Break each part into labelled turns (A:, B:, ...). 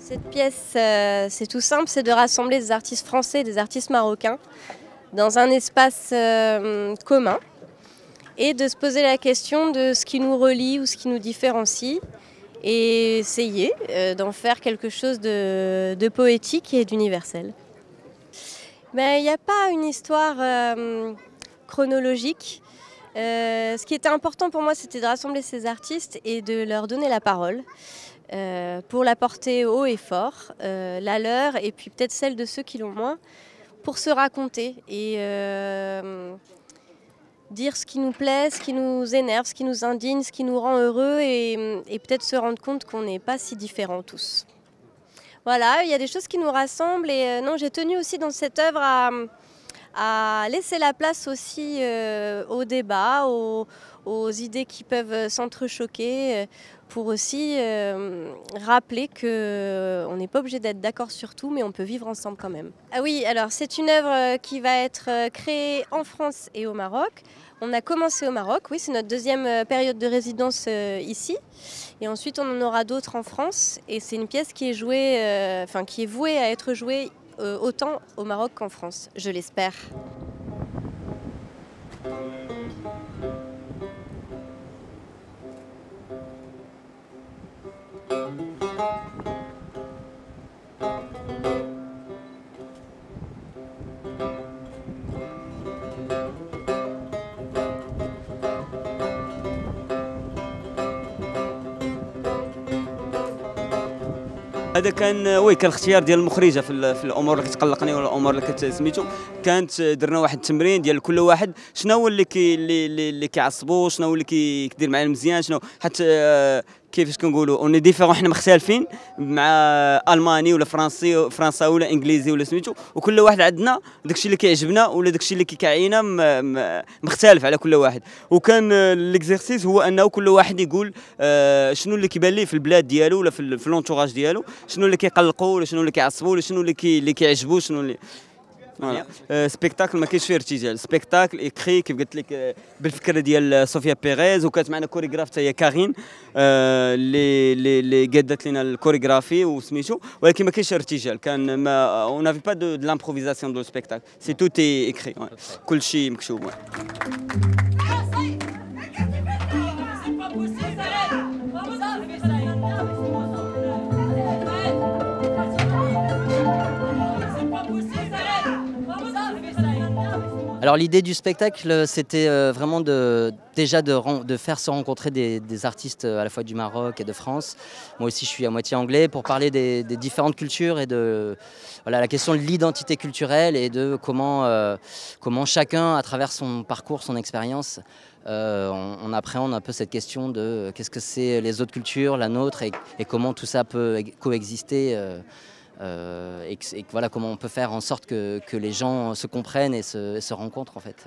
A: Cette pièce, c'est tout simple, c'est de rassembler des artistes français et des artistes marocains dans un espace commun et de se poser la question de ce qui nous relie ou ce qui nous différencie et essayer d'en faire quelque chose de poétique et d'universel. Mais il n'y a pas une histoire chronologique. Ce qui était important pour moi, c'était de rassembler ces artistes et de leur donner la parole pour la porter haut et fort, la leur et puis peut-être celle de ceux qui l'ont moins, pour se raconter et dire ce qui nous plaît, ce qui nous énerve, ce qui nous indigne, ce qui nous rend heureux et peut-être se rendre compte qu'on n'est pas si différents tous. Voilà, il y a des choses qui nous rassemblent et non, j'ai tenu aussi dans cette œuvre à laisser la place aussi au débat, aux idées qui peuvent s'entrechoquer, pour aussi rappeler qu'on n'est pas obligé d'être d'accord sur tout, mais on peut vivre ensemble quand même. Ah oui, alors c'est une œuvre qui va être créée en France et au Maroc. On a commencé au Maroc, oui, c'est notre deuxième période de résidence ici. Et ensuite on en aura d'autres en France. Et c'est une pièce qui est jouée, qui est vouée à être jouée autant au Maroc qu'en France, je l'espère.
B: هذا كان كان اختيار ديال المخرجه في الامور اللي كتقلقني ولا الامور اللي كتسميتو. كانت درنا واحد التمرين ديال كل واحد شنو هو اللي كيعصبو، شنو هو اللي كيدير معاه المزيان، شنو حتى كيفاش كنقولوا اوني ديفيرون، حنا مختلفين مع الماني ولا فرنساوي ولا انجليزي ولا سميتو، وكل واحد عندنا داكشي اللي كيعجبنا ولا داكشي اللي كيكعينا مختلف على كل واحد. وكان ليكزيرسيس هو انه كل واحد يقول شنو اللي كيبان ليه في البلاد ديالو ولا في لونتوراج ديالو، شنو اللي كيقلقو ولا شنو اللي كيعصبو ولا شنو اللي كيعجبو، شنو اللي سبيكتاكل ما كاينش فيه ارتجال، سبيكتاكل اكري كيف قلت لك بالفكره ديال صوفيا بيريز، وكانت معنا كوريغراف حتى هي كارين اللي قادت لنا الكوريغرافي وسميتو، ولكن ما كاينش ارتجال، كان ما اون نافي با دو لامبروفيزاسيون دو سبيكتاكل، سي تو تي اكري، كل شيء مكتوب.
C: Alors l'idée du spectacle, c'était vraiment déjà de faire se rencontrer des artistes à la fois du Maroc et de France. Moi aussi je suis à moitié anglais, pour parler des différentes cultures et de la question de l'identité culturelle et de comment chacun, à travers son parcours, son expérience, on appréhende un peu cette question de qu'est-ce que c'est les autres cultures, la nôtre, et comment tout ça peut coexister. Et voilà comment on peut faire en sorte que les gens se comprennent et se rencontrent en fait.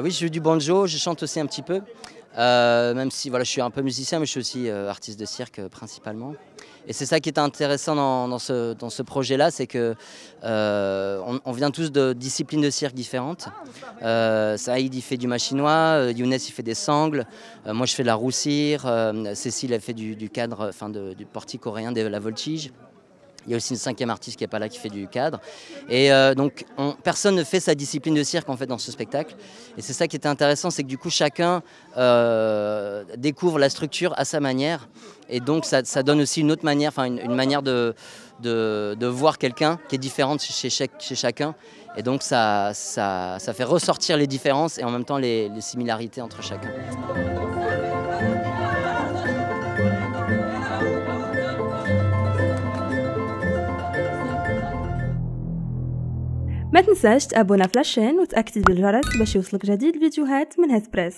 C: Oui, je joue du banjo, je chante aussi un petit peu, même si voilà, je suis un peu musicien, mais je suis aussi artiste de cirque principalement. Et c'est ça qui est intéressant dans ce projet-là, c'est que on vient tous de disciplines de cirque différentes. Saïd il fait du machinois, Younes il fait des sangles, moi je fais de la roue cire, Cécile elle fait du cadre, du portique coréen, de la voltige. Il y a aussi une cinquième artiste qui n'est pas là, qui fait du cadre. Et donc, personne ne fait sa discipline de cirque en fait dans ce spectacle. Et c'est ça qui était intéressant, c'est que du coup, chacun découvre la structure à sa manière. Et donc, ça donne aussi une autre manière, une manière de voir quelqu'un qui est différente chez chacun. Et donc, ça fait ressortir les différences et en même temps les similarités entre chacun.
D: ما تنساش تابونا في لاشين وتأكد بالجرس باش يوصلك جديد فيديوهات من هيث بريس.